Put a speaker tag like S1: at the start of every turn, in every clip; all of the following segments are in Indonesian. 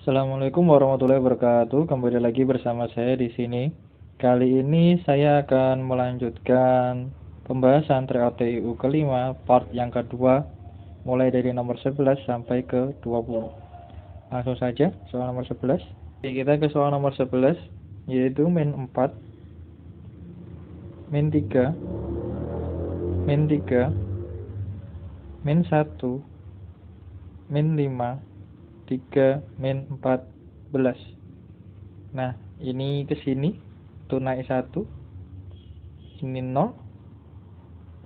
S1: Assalamualaikum warahmatullahi wabarakatuh. Kembali lagi bersama saya di sini. Kali ini saya akan melanjutkan pembahasan TRIOTIU kelima, part yang kedua, mulai dari nomor 11 sampai ke 20. Langsung saja, soal nomor 11. Kita ke soal nomor 11, yaitu min 4, min 3, min 3, min 1, min 5, 3, min 14. Nah, ini ke sini itu naik 1, ini 0,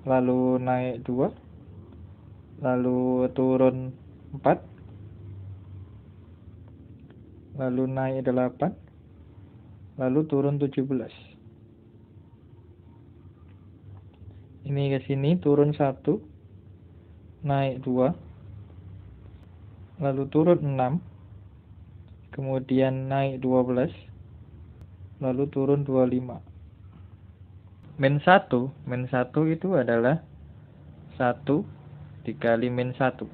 S1: lalu naik 2, lalu turun 4, lalu naik 8, lalu turun 17. Ini ke sini turun 1, naik 2, lalu turun 6, kemudian naik 12, lalu turun 25. Min 1 itu adalah 1 dikali min 1.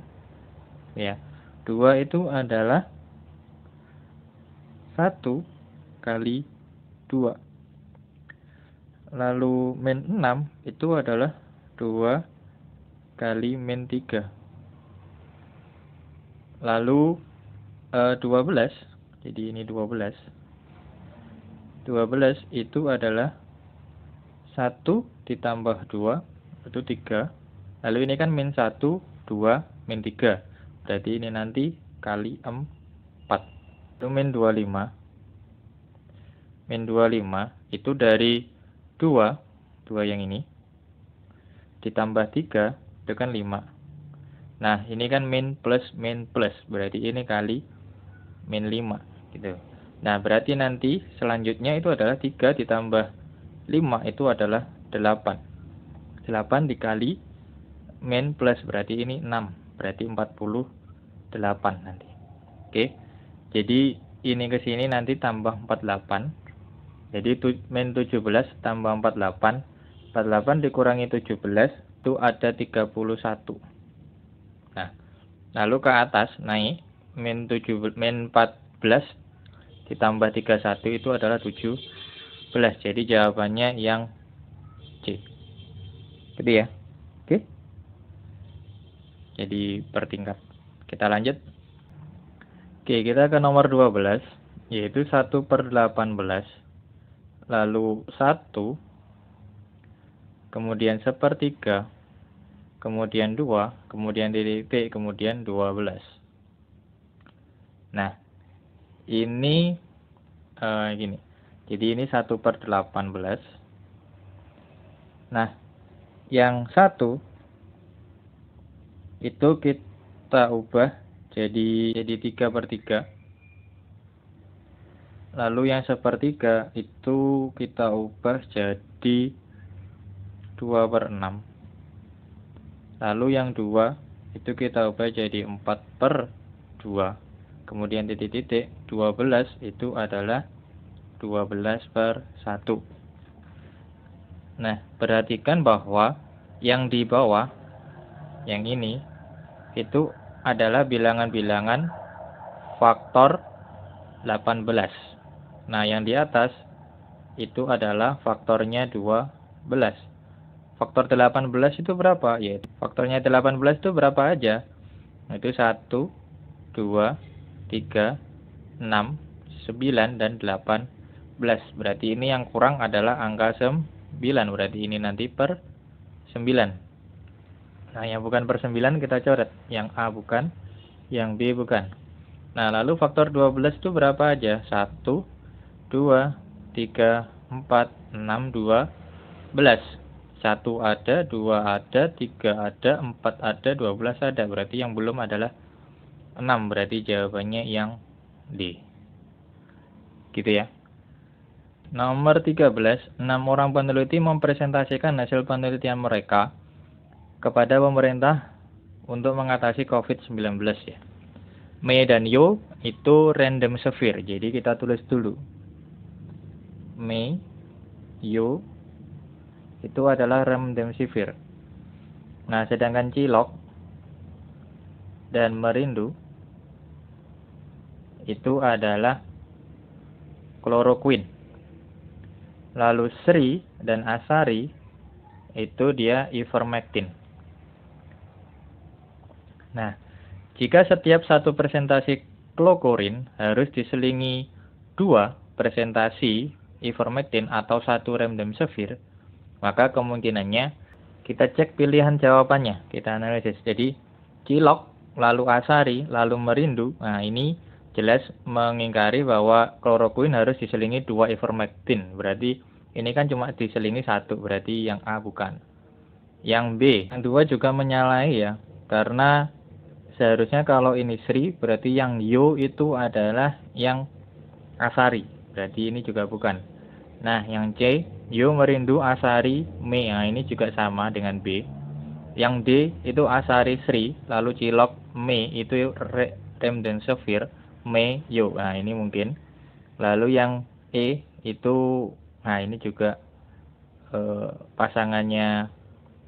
S1: Ya. 2 itu adalah 1 kali 2. Lalu min 6 itu adalah 2 kali min 3. Lalu 12, jadi ini 12. 12 itu adalah 1 ditambah 2, itu 3. Lalu ini kan min 1, 2, min 3. Berarti ini nanti kali 4. Itu min 25. Min 25 itu dari 2 yang ini, ditambah 3, itu kan 5. Nah, ini kan min plus, berarti ini kali min 5, gitu. Nah, berarti nanti selanjutnya itu adalah 3 ditambah 5 itu adalah 8. 8 dikali min plus, berarti ini 6, berarti 48 nanti. Oke, jadi ini ke sini nanti tambah 48. Jadi min 17 tambah 48. 48 dikurangi 17 itu ada 31. Nah, lalu ke atas naik min 14 ditambah 31 itu adalah 17. Jadi jawabannya yang C. Gitu ya. Oke. Jadi bertingkat. Kita lanjut. Oke, kita ke nomor 12, yaitu 1/18. Lalu 1, kemudian 1/3, kemudian 2, kemudian titik, kemudian 12. Nah, ini gini. Jadi ini 1/18. Nah, yang 1 itu kita ubah jadi 3/3. Lalu yang 1/3 itu kita ubah jadi 2/6. Lalu yang 2 itu kita ubah jadi 4/2. Kemudian titik-titik 12 itu adalah 12/1. Nah, perhatikan bahwa yang di bawah, yang ini, itu adalah bilangan-bilangan faktor 18. Nah, yang di atas itu adalah faktornya 12. Faktor 18 itu berapa? Yaitu faktornya 18 itu berapa aja? Itu 1, 2, 3, 6, 9, dan 18. Berarti ini yang kurang adalah angka 9. Berarti ini nanti per 9. Nah, yang bukan per 9 kita coret. Yang A bukan, yang B bukan. Nah, lalu faktor 12 itu berapa aja? 1, 2, 3, 4, 6, 12. 1 ada, 2 ada, 3 ada, 4 ada, 12 ada. Berarti yang belum adalah 6. Berarti jawabannya yang D. Gitu ya. Nomor 13, 6 orang peneliti mempresentasikan hasil penelitian mereka kepada pemerintah untuk mengatasi COVID-19 ya. Mei dan Yo itu random severe. Jadi kita tulis dulu. Mei, Yo itu adalah random severe. Nah, sedangkan Cilok dan Merindu itu adalah kloroquine. Lalu seri dan asari itu dia ivermectin. Nah, jika setiap satu presentasi klokorin harus diselingi 2 presentasi ivermectin atau 1 remdesivir, maka kemungkinannya kita cek pilihan jawabannya, kita analisis. Jadi cilok, lalu asari, lalu merindu. Nah, ini jelas mengingkari bahwa kloroquine harus diselingi 2 ivermectin. Berarti ini kan cuma diselingi 1, berarti yang A bukan. Yang B, yang 2 juga menyalahi ya, karena seharusnya kalau ini Sri, berarti yang Yo itu adalah yang Asari. Berarti ini juga bukan. Nah, yang C, Yo merindu Asari Me. Nah, ini juga sama dengan B. Yang D, itu Asari Sri, lalu Cilok Me, itu remdesivir Me Yo. Nah, ini mungkin. Lalu yang E, itu, nah ini juga pasangannya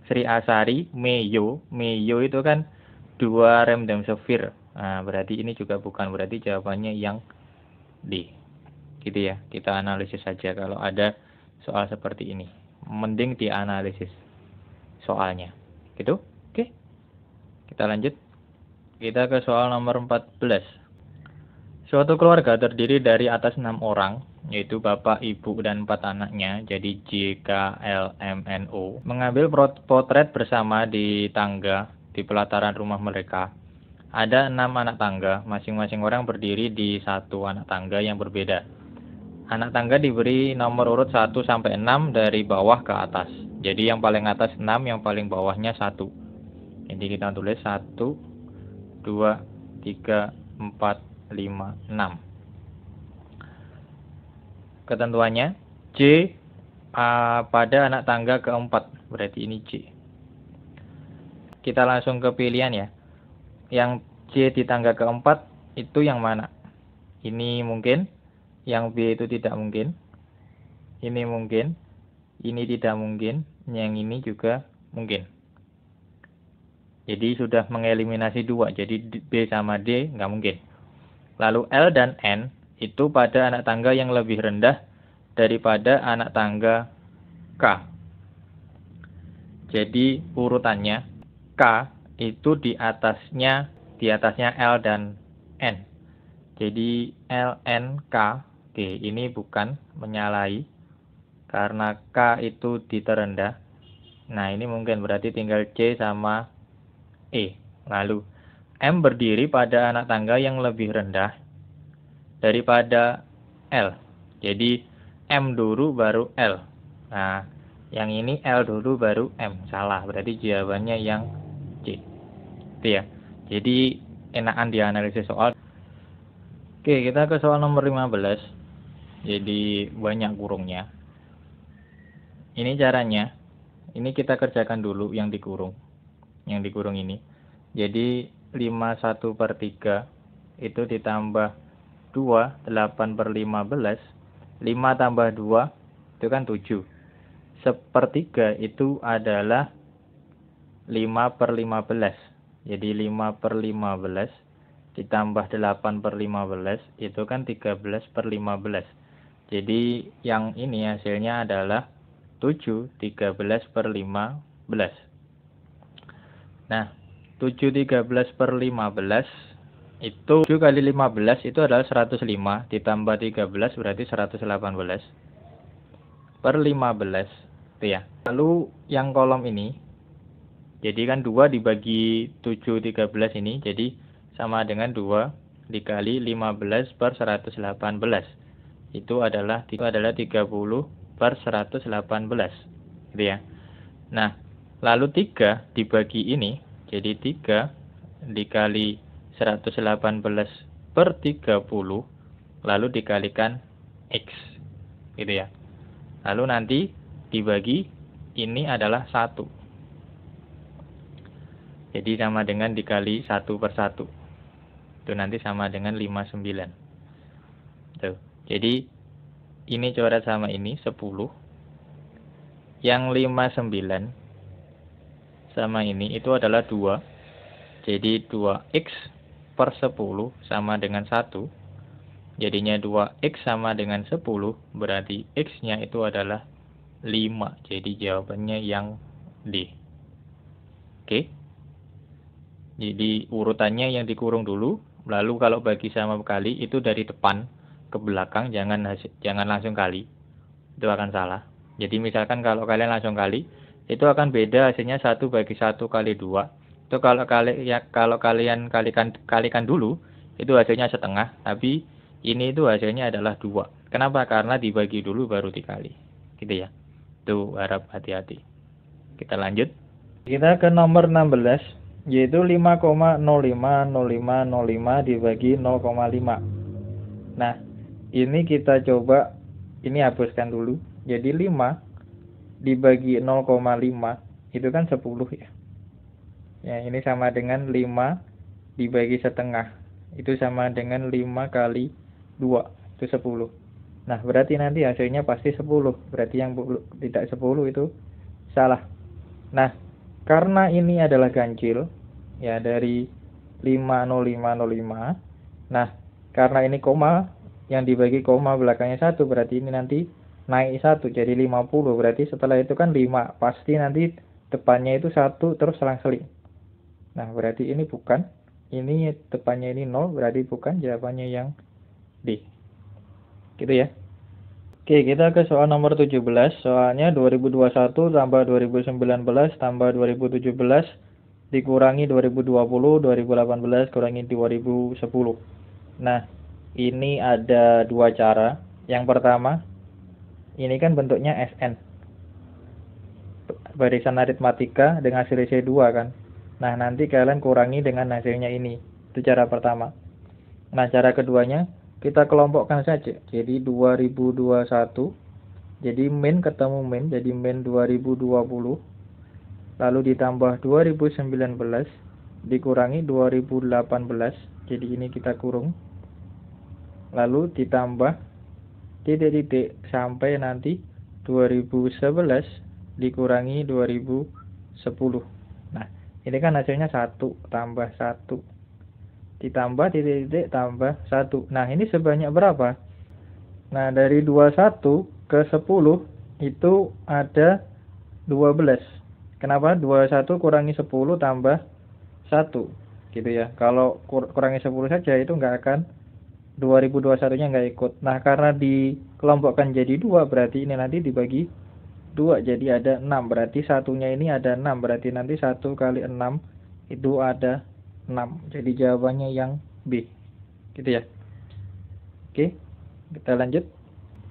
S1: Sri Asari Meyo. Meyo itu kan 2 remdesivir. Nah, berarti ini juga bukan, berarti jawabannya yang D. Gitu ya. Kita analisis saja kalau ada soal seperti ini. Mending dianalisis soalnya. Gitu? Oke. Kita lanjut. Kita ke soal nomor 14. Suatu keluarga terdiri dari atas 6 orang, yaitu bapak, ibu, dan 4 anaknya, jadi J, K, L, M, N, O, mengambil potret bersama di tangga di pelataran rumah mereka. Ada 6 anak tangga, masing-masing orang berdiri di satu anak tangga yang berbeda. Anak tangga diberi nomor urut 1 sampai 6 dari bawah ke atas. Jadi yang paling atas 6, yang paling bawahnya 1. Jadi kita tulis 1, 2, 3, 4, 5, 6. Ketentuannya, J pada anak tangga keempat, berarti ini J. Kita langsung ke pilihan ya. Yang C di tangga keempat itu yang mana? Ini mungkin, yang B itu tidak mungkin, ini mungkin, ini tidak mungkin, yang ini juga mungkin. Jadi sudah mengeliminasi 2, jadi B sama D nggak mungkin. Lalu L dan N itu pada anak tangga yang lebih rendah daripada anak tangga K. Jadi urutannya K itu di atasnya L dan N. Jadi L, N, K, D ini bukan, menyalahi karena K itu di terendah. Nah, ini mungkin, berarti tinggal C sama E. Lalu M berdiri pada anak tangga yang lebih rendah daripada L. Jadi M dulu baru L. Nah, yang ini L dulu baru M. Salah, berarti jawabannya yang C. Itu ya. Jadi enakan dianalisis soal. Oke, kita ke soal nomor 15. Jadi banyak kurungnya. Ini caranya. Ini kita kerjakan dulu yang dikurung. Yang dikurung ini. Jadi 51/3 itu ditambah 2, 8/15. 5 tambah 2 itu kan 7. 1/3 itu adalah 5/15. Jadi 5/15 ditambah 8/15 itu kan 13/15. Jadi yang ini hasilnya adalah 7 13/15. Nah, 7 13/15 itu 7 kali 15 itu adalah 105 ditambah 13 berarti 118 per 15 itu ya. Lalu yang kolom ini, jadi kan 2 dibagi 7 13 ini, jadi sama dengan 2 dikali 15 per 118. Itu adalah 30 per 118 gitu ya. Nah, lalu 3 dibagi ini, jadi 3 dikali 118 per 30 lalu dikalikan X gitu ya. Lalu nanti dibagi ini adalah 1. Jadi sama dengan dikali 1/1. Itu nanti sama dengan 59. Tuh. Jadi ini coret sama ini 10. Yang 59 sama ini itu adalah 2. Jadi 2X per 10 sama dengan 1. Jadinya 2x sama dengan 10, berarti x-nya itu adalah 5. Jadi jawabannya yang D. Oke. Jadi urutannya yang dikurung dulu, lalu kalau bagi sama kali itu dari depan ke belakang, jangan langsung kali. Itu akan salah. Jadi misalkan kalau kalian langsung kali, itu akan beda hasilnya 1 bagi 1 kali 2. Itu kalau kalian kalikan dulu, itu hasilnya setengah, tapi ini itu hasilnya adalah 2. Kenapa? Karena dibagi dulu baru dikali. Gitu ya. Itu harap hati-hati. Kita lanjut. Kita ke nomor 16, yaitu 5,050505 dibagi 0,5. Nah, ini kita coba, ini hapuskan dulu. Jadi 5 dibagi 0,5 itu kan 10 ya. Ya, ini sama dengan 5 dibagi setengah. Itu sama dengan 5 kali 2, itu 10. Nah, berarti nanti hasilnya pasti 10. Berarti yang tidak 10 itu salah. Nah, karena ini adalah ganjil, ya dari 50505. Nah, karena ini koma, yang dibagi koma belakangnya 1, berarti ini nanti naik 1, jadi 50. Berarti setelah itu kan 5, pasti nanti depannya itu 1 terus selang-seling. Nah, berarti ini bukan, ini depannya ini 0, berarti bukan, jawabannya yang D. Gitu ya. Oke, kita ke soal nomor 17. Soalnya 2021 tambah 2019 tambah 2017 dikurangi 2020, 2018 kurangi 2010. Nah, ini ada dua cara. Yang pertama, ini kan bentuknya SN. Barisan aritmatika dengan hasil 2 kan. Nah, nanti kalian kurangi dengan hasilnya ini. Itu cara pertama. Nah, cara keduanya, kita kelompokkan saja. Jadi 2021, jadi min ketemu min, jadi min 2020. Lalu ditambah 2019 dikurangi 2018. Jadi ini kita kurung. Lalu ditambah titik-titik sampai nanti 2011 dikurangi 2010. Nah, ini kan hasilnya 1 tambah 1. Ditambah titik-titik tambah 1. Nah, ini sebanyak berapa? Nah, dari 21 ke 10 itu ada 12. Kenapa? 21 kurangi 10 tambah 1. Gitu ya. Kalau kurangi 10 saja itu nggak akan, 2021-nya nggak ikut. Nah, karena dikelompokkan jadi 2, berarti ini nanti dibagi 2. Jadi ada 6. Berarti satunya ini ada 6. Berarti nanti 1 kali 6 itu ada 6. Jadi jawabannya yang B. Gitu ya. Oke, kita lanjut.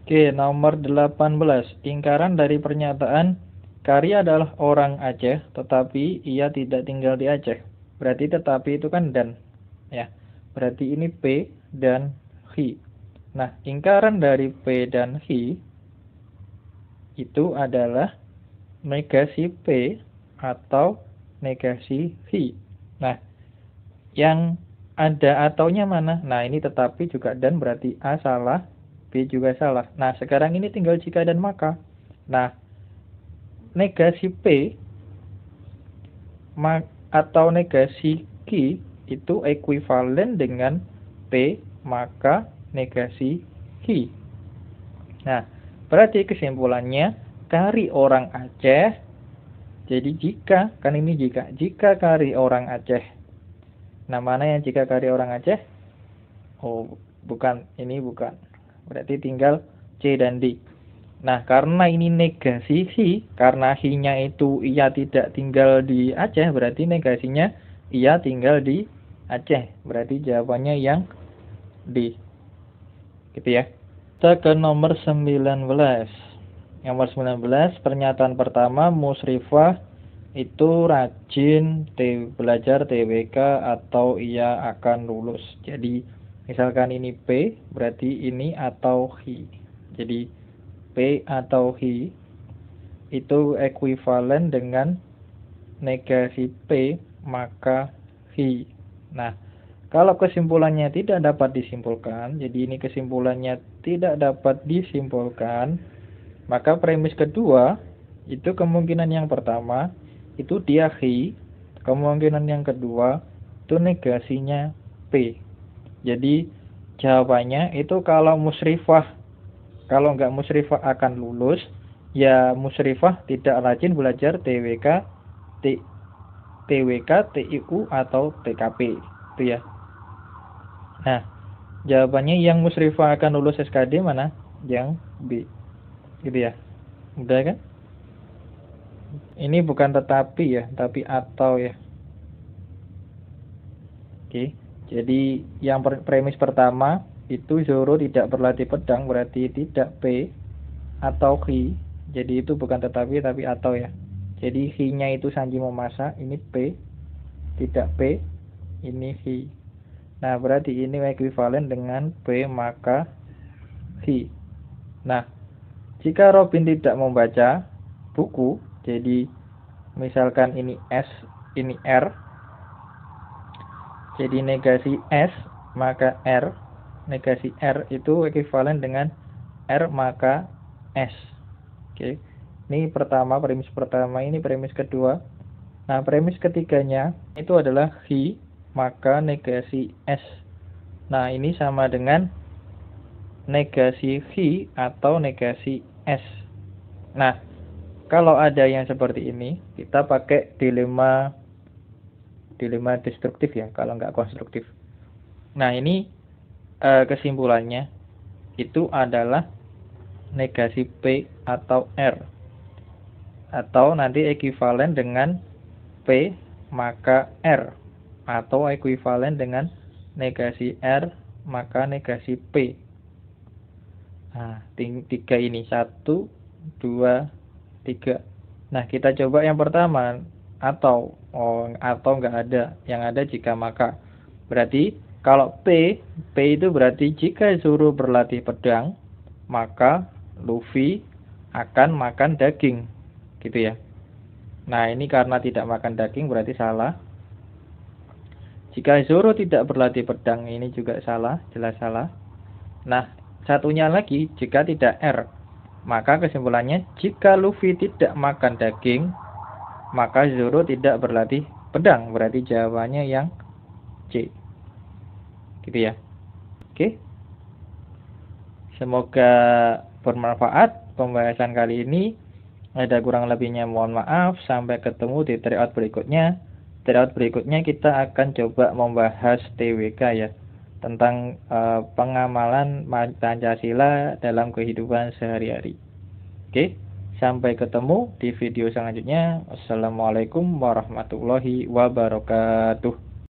S1: Oke, nomor 18. Ingkaran dari pernyataan Kari adalah orang Aceh, tetapi ia tidak tinggal di Aceh. Berarti tetapi itu kan dan. Ya. Berarti ini P dan Hi. Nah, ingkaran dari P dan Hi itu adalah negasi P atau negasi Hi. Nah, yang ada ataunya mana? Nah, ini tetapi juga dan, berarti A salah, B juga salah. Nah, sekarang ini tinggal jika dan maka. Nah, negasi P atau negasi Q itu ekuivalen dengan P maka negasi Q. Nah, berarti kesimpulannya Kari orang Aceh. Jadi jika, kan ini jika Kari orang Aceh. Nah, mana yang jika Kari orang Aceh? Oh, bukan, ini bukan. Berarti tinggal C dan D. Nah, karena ini negasi Hi, karena Hi-nya itu ia tidak tinggal di Aceh, berarti negasinya ia tinggal di Aceh. Berarti jawabannya yang D. Gitu ya. Kita ke nomor 19. Nomor 19, pernyataan pertama, Musrifah itu rajin belajar TWK atau ia akan lulus. Jadi, misalkan ini P, berarti ini atau Hi. Jadi, P atau Hi itu ekuivalen dengan negasi P maka Hi. Nah, kalau kesimpulannya tidak dapat disimpulkan, jadi ini kesimpulannya tidak dapat disimpulkan, maka premis kedua itu kemungkinan yang pertama itu dia Hi, kemungkinan yang kedua itu negasinya P. Jadi Jawabannya itu kalau musyrifah. Kalau nggak musyrifah akan lulus, ya musyrifah tidak rajin belajar TWK, TIU atau TKP. Itu ya. Nah, jawabannya yang musyrifah akan lulus SKD mana? Yang B. Gitu ya. Udah kan? Ini bukan tetapi ya, tapi atau ya. Oke. Jadi yang premis pertama itu Zoro tidak berlatih pedang, berarti tidak P atau Hi. Jadi itu bukan tetapi tapi atau ya. Jadi Hi-nya itu Sanji memasak, ini P, tidak P, ini Hi. Nah, berarti ini ekuivalen dengan P maka Hi. Nah, jika Robin tidak membaca buku, jadi misalkan ini S, ini R, jadi negasi S maka R, negasi R itu ekuivalen dengan R maka S. Oke. Ini pertama, premis pertama, ini premis kedua. Nah, premis ketiganya itu adalah Hi maka negasi S. Nah, ini sama dengan negasi Hi atau negasi S. Nah, kalau ada yang seperti ini, kita pakai dilema destruktif ya, kalau nggak konstruktif. Nah, ini kesimpulannya itu adalah negasi P atau R. Atau nanti ekuivalen dengan P maka R. Atau ekuivalen dengan negasi R maka negasi P. Nah, tiga ini. 1, 2, 3. Nah, kita coba yang pertama. Atau nggak ada. Yang ada jika maka. Berarti kalau P itu berarti jika Zoro berlatih pedang, maka Luffy akan makan daging. Gitu ya. Nah, ini karena tidak makan daging berarti salah. Jika Zoro tidak berlatih pedang, ini juga salah, jelas salah. Nah, satunya lagi, jika tidak R, maka kesimpulannya jika Luffy tidak makan daging, maka Zoro tidak berlatih pedang. Berarti jawabannya yang C. Gitu ya. Oke. Semoga bermanfaat pembahasan kali ini. Ada kurang lebihnya mohon maaf. Sampai ketemu di tryout berikutnya. Tryout berikutnya kita akan coba membahas TWK ya. Tentang pengamalan Pancasila dalam kehidupan sehari-hari. Oke, sampai ketemu di video selanjutnya. Wassalamualaikum warahmatullahi wabarakatuh.